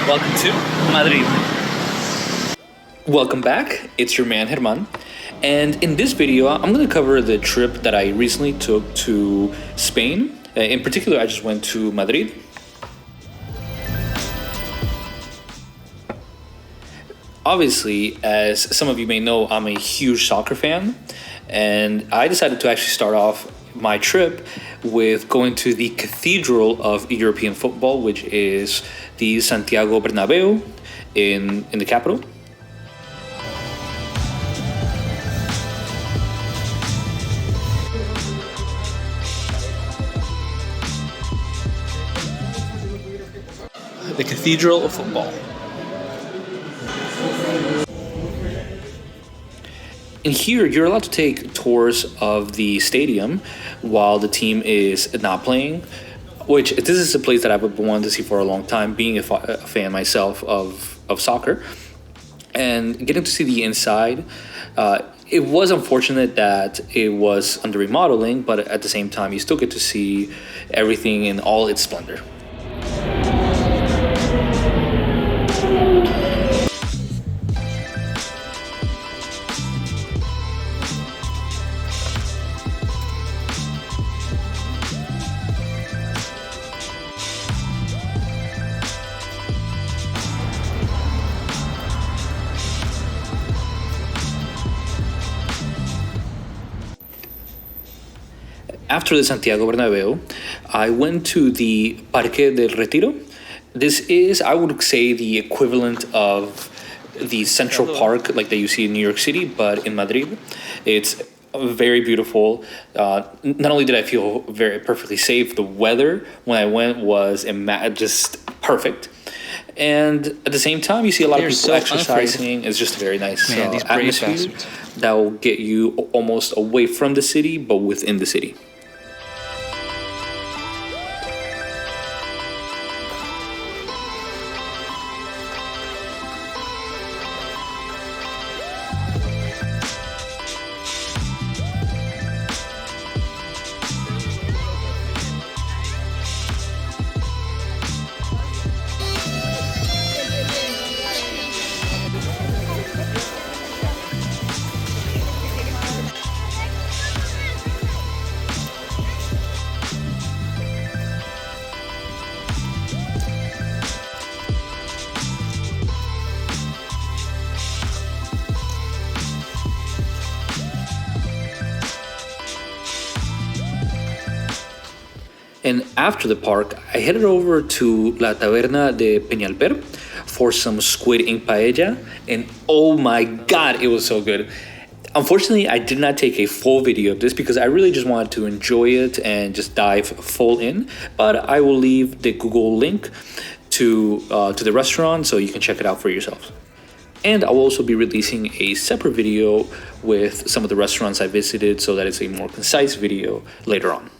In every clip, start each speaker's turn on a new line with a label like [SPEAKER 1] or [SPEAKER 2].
[SPEAKER 1] Welcome to Madrid. Welcome back, it's your man Germán, and in this video I'm going to cover the trip that I recently took to Spain. In particular, I just went to Madrid. Obviously, as some of you may know, I'm a huge soccer fan, and I decided to actually start off my trip with going to the Cathedral of European football, which is the Santiago Bernabéu in the capital. The Cathedral of football. And here, you're allowed to take tours of the stadium while the team is not playing, which this is a place that I've wanted to see for a long time, being a fan myself of soccer. And getting to see the inside, it was unfortunate that it was under remodeling, but at the same time, you still get to see everything in all its splendor. After the Santiago Bernabéu, I went to the Parque de El Retiro. This is, I would say, the equivalent of the Central Park like that you see in New York City, but in Madrid. It's very beautiful. Not only did I feel very perfectly safe, the weather when I went was just perfect. And at the same time, you see a lot of people exercising. It's just a very nice atmosphere that will get you almost away from the city, but within the city. And after the park, I headed over to La Taberna de Peñalver for some squid ink paella, and oh my god, it was so good. Unfortunately, I did not take a full video of this because I really just wanted to enjoy it and just dive full in, but I will leave the Google link to the restaurant so you can check it out for yourselves. And I will also be releasing a separate video with some of the restaurants I visited so that it's a more concise video later on.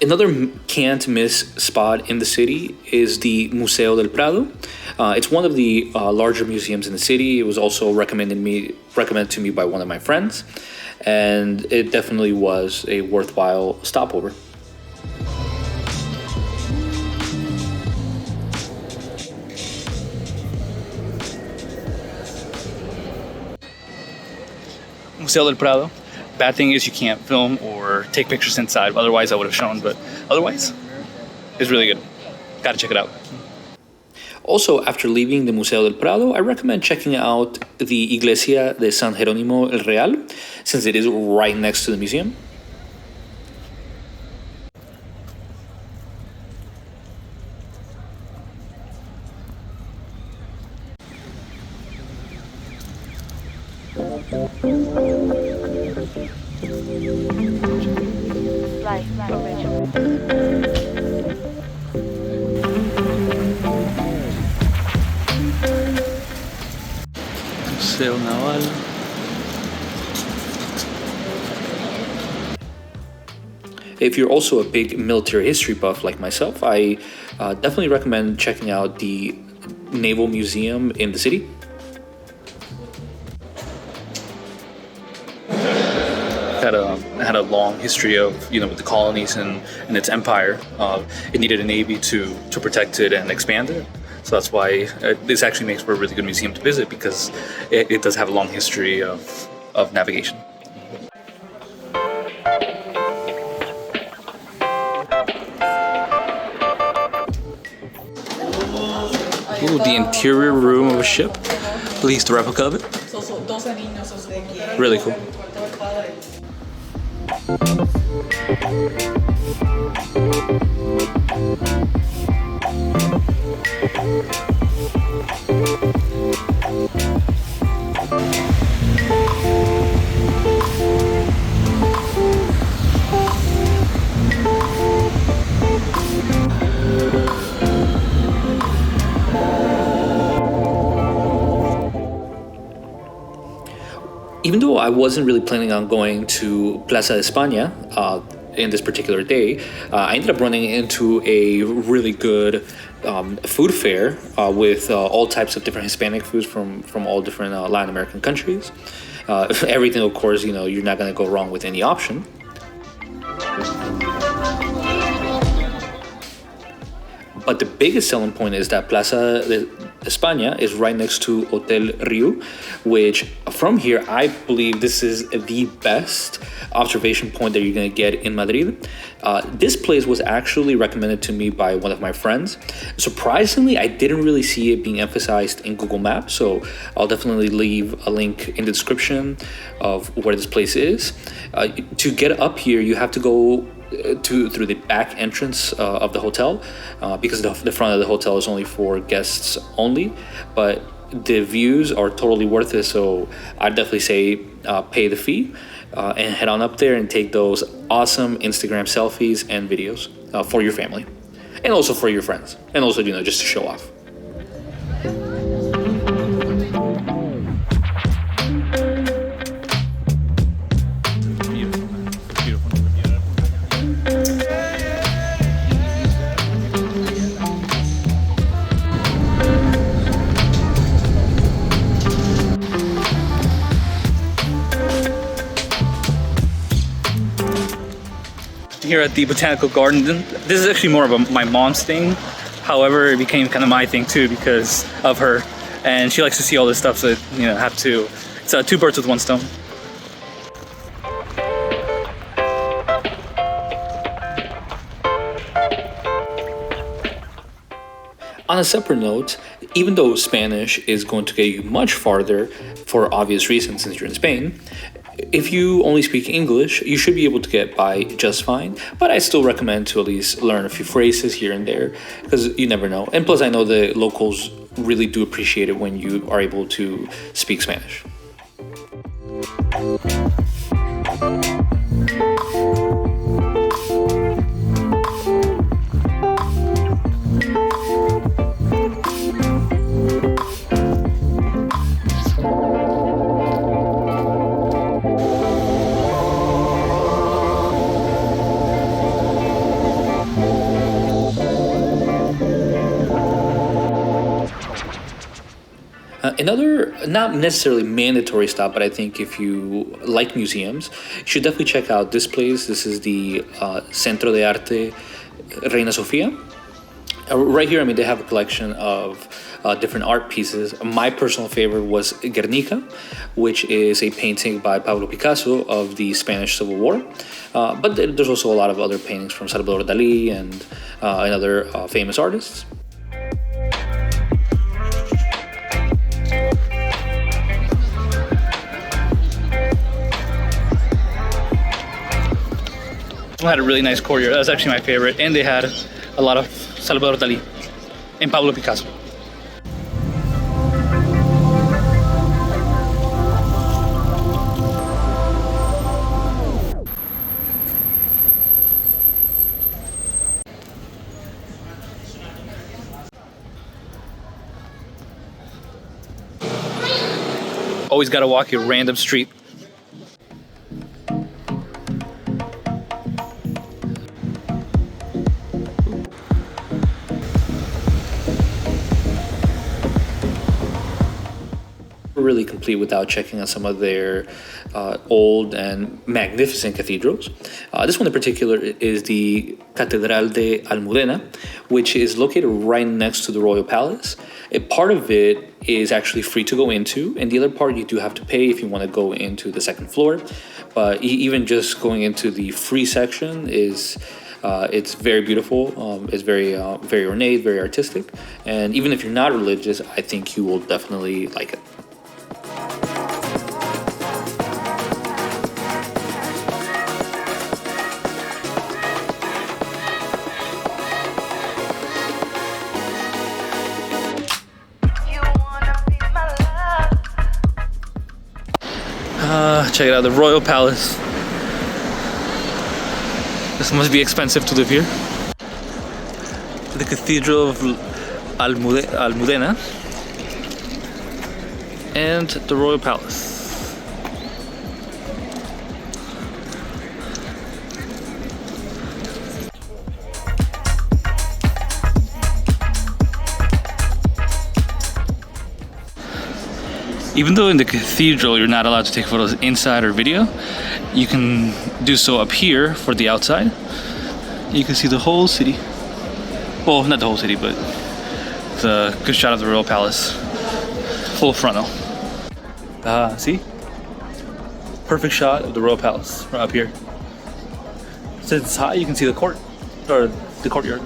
[SPEAKER 1] Another can't miss spot in the city is the Museo del Prado. It's one of the larger museums in the city. It was also recommended to me by one of my friends, and it definitely was a worthwhile stopover.
[SPEAKER 2] Museo del Prado. Bad thing is you can't film or take pictures inside. Otherwise, I would have shown. But otherwise, it's really good. Gotta check it out.
[SPEAKER 1] Also, after leaving the Museo del Prado, I recommend checking out the Iglesia de San Jeronimo el Real, since it is right next to the museum.
[SPEAKER 2] Museo Naval.
[SPEAKER 1] If you're also a big military history buff like myself, I definitely recommend checking out the Naval Museum in the city.
[SPEAKER 2] Gotta had a long history of, with the colonies and its empire. It needed a navy to protect it and expand it. So that's why this actually makes for a really good museum to visit, because it does have a long history of navigation. Ooh, the interior room of a ship, at least a replica of it. Really cool.
[SPEAKER 1] Even though I wasn't really planning on going to Plaza de España in this particular day, I ended up running into a really good food fair with all types of different Hispanic foods from all different Latin American countries. Everything, of course, you're not going to go wrong with any option. But the biggest selling point is that Plaza de España is right next to Hotel Riu, which from here, I believe this is the best observation point that you're going to get in Madrid. This place was actually recommended to me by one of my friends. Surprisingly, I didn't really see it being emphasized in Google Maps, so I'll definitely leave a link in the description of where this place is. To get up here, you have to go through the back entrance of the hotel, because the front of the hotel is only for guests only, but the views are totally worth it. So I'd definitely say pay the fee and head on up there and take those awesome Instagram selfies and videos for your family, and also for your friends, and also just to show off.
[SPEAKER 2] Here at the Botanical Garden. This is actually more of my mom's thing. However, it became kind of my thing too because of her, and she likes to see all this stuff. So it's two birds with one stone.
[SPEAKER 1] On a separate note, even though Spanish is going to get you much farther for obvious reasons since you're in Spain, if you only speak English, you should be able to get by just fine, but I still recommend to at least learn a few phrases here and there, because you never know. And plus, I know the locals really do appreciate it when you are able to speak Spanish. Another, not necessarily mandatory stop, but I think if you like museums, you should definitely check out this place. This is the Centro de Arte, Reina Sofía. Right here, they have a collection of different art pieces. My personal favorite was Guernica, which is a painting by Pablo Picasso of the Spanish Civil War. But there's also a lot of other paintings from Salvador Dali and other famous artists.
[SPEAKER 2] Had a really nice courtyard. That was actually my favorite, and they had a lot of Salvador Dali and Pablo Picasso. Always got to walk a random street.
[SPEAKER 1] really complete without checking out some of their old and magnificent cathedrals. This one in particular is the Catedral de Almudena, which is located right next to the Royal Palace. Part of it is actually free to go into, and the other part you do have to pay if you want to go into the second floor. But even just going into the free section is it's very beautiful. It's very ornate, very artistic, and even if you're not religious, I think you will definitely like it. Check it out, the Royal Palace. This must be expensive to live here. The Cathedral of Almudena and the Royal Palace. Even though in the cathedral you're not allowed to take photos inside or video, you can do so up here for the outside. You can see the whole city. Well, not the whole city, but it's a good shot of the Royal Palace. Full frontal. See? Perfect shot of the Royal Palace right up here. Since it's high, you can see the court, or the courtyard.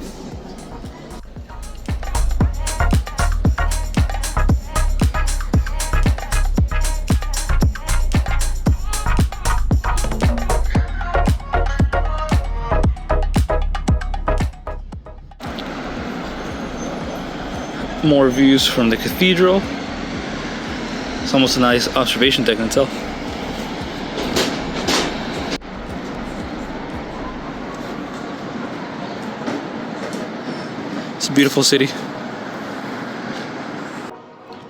[SPEAKER 1] More views from the cathedral. It's almost a nice observation deck in itself. It's a beautiful city.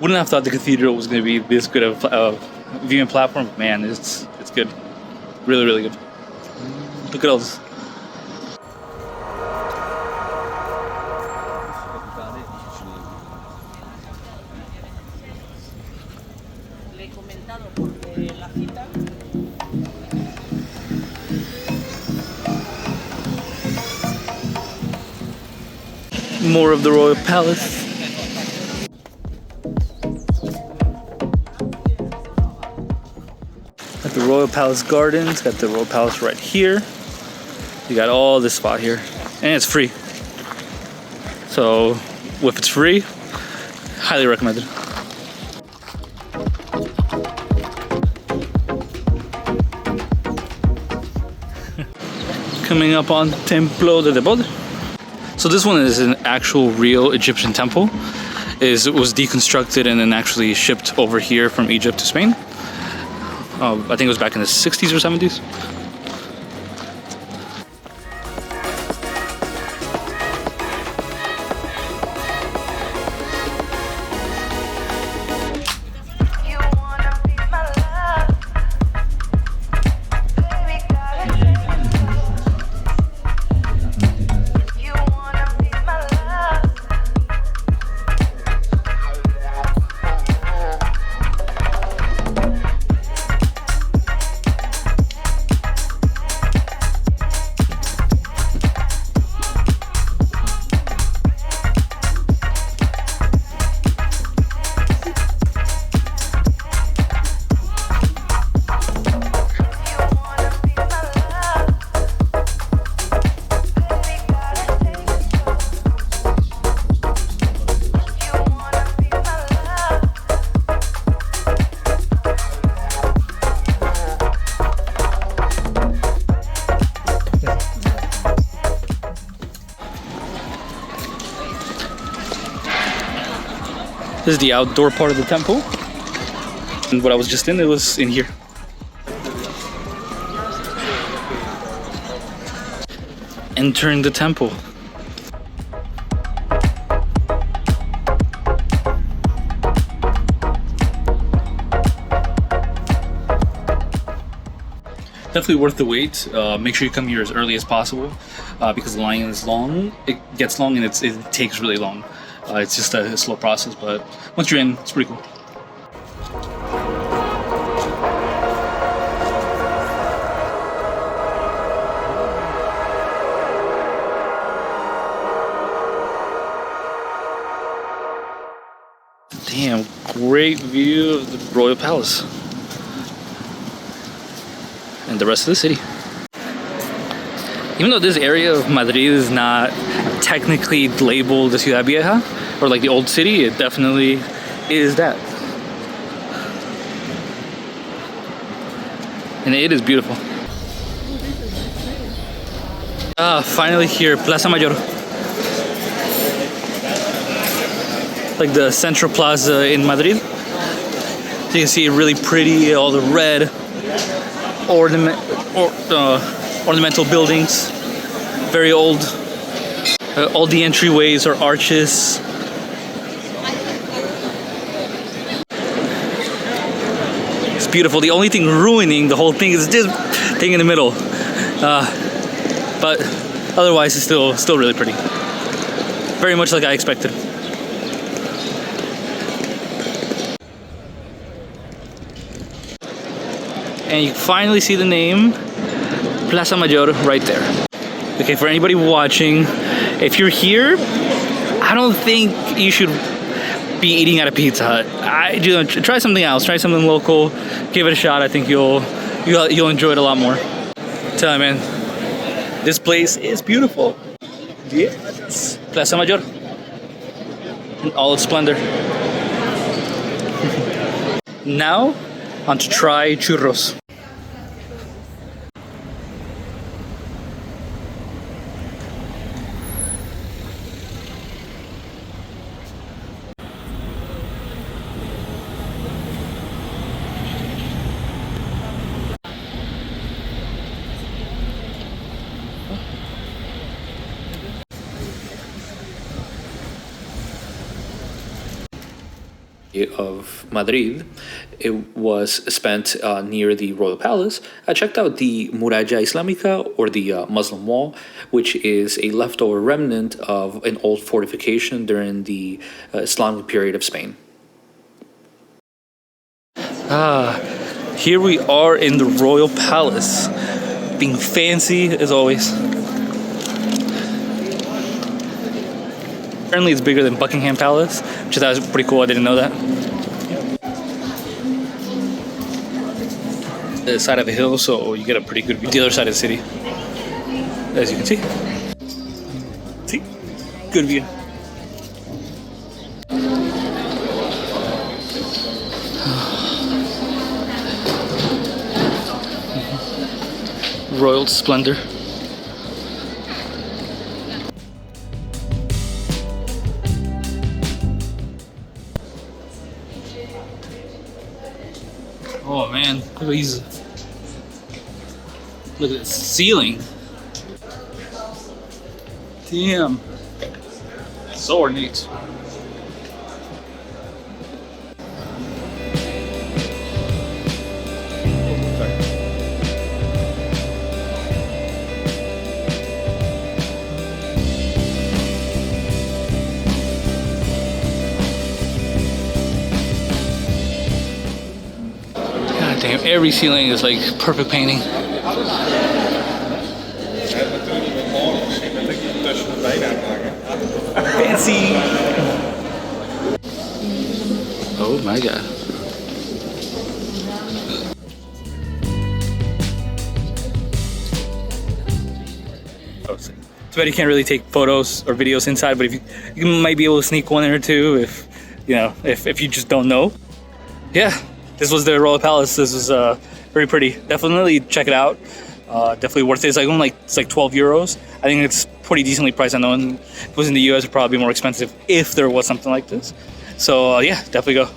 [SPEAKER 1] Wouldn't have thought the cathedral was going to be this good of a viewing platform. Man, it's good. Really, really good. Look at all this. More of the Royal Palace. Got the Royal Palace Gardens, got the Royal Palace right here. You got all this spot here, and it's free. So, if it's free, highly recommended. Coming up on Templo de Debod. So this one is an actual real Egyptian temple. It was deconstructed and then actually shipped over here from Egypt to Spain. I think it was back in the 60s or 70s. This is the outdoor part of the temple. And what I was just in, it was in here. Entering the temple. Definitely worth the wait. Make sure you come here as early as possible because the line is long. It gets long and it takes really long. It's just a slow process, but once you're in, it's pretty cool.
[SPEAKER 2] Damn, great view of the Royal Palace and the rest of the city. Even though this area of Madrid is not technically labeled the Ciudad Vieja or like the old city, it definitely is that. And it is beautiful. Finally here, Plaza Mayor. Like the Central Plaza in Madrid. So you can see really pretty, all the red ornamental buildings. Very old. All the entryways are arches. It's beautiful. The only thing ruining the whole thing is this thing in the middle. But otherwise, it's still really pretty. Very much like I expected. And you finally see the name Plaza Mayor right there. Okay, for anybody watching, if you're here, I don't think you should be eating at a Pizza Hut. Try something else. Try something local. Give it a shot. I think you'll enjoy it a lot more. Tell you, man, this place is beautiful. Yes, Plaza Mayor in all its splendor. Now, on to try churros.
[SPEAKER 1] Of Madrid, it was spent near the Royal Palace. I checked out the Muralla Islamica, or the Muslim Wall, which is a leftover remnant of an old fortification during the Islamic period of Spain.
[SPEAKER 2] Here we are in the Royal Palace, being fancy as always. Apparently it's bigger than Buckingham Palace, which I thought was pretty cool. I didn't know that. The side of a hill, so you get a pretty good view. The other side of the city, as you can see. See? Good view. Royal splendor. Oh man, look at the ceiling. Damn. So ornate. Damn, every ceiling is like perfect painting. Fancy. Oh my god. Too bad you can't really take photos or videos inside, but if you might be able to sneak one or two if you just don't know. Yeah. This was the Royal Palace. This was very pretty. Definitely check it out. Definitely worth it. It's like 12 euros. I think it's pretty decently priced. I know if it was in the US, it'd probably be more expensive if there was something like this. So yeah, definitely go.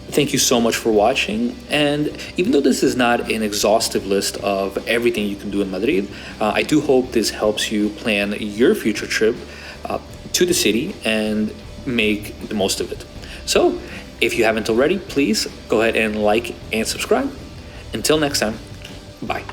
[SPEAKER 1] Thank you so much for watching. And even though this is not an exhaustive list of everything you can do in Madrid, I do hope this helps you plan your future trip to the city and make the most of it. So if you haven't already, please go ahead and like and subscribe. Until next time, bye.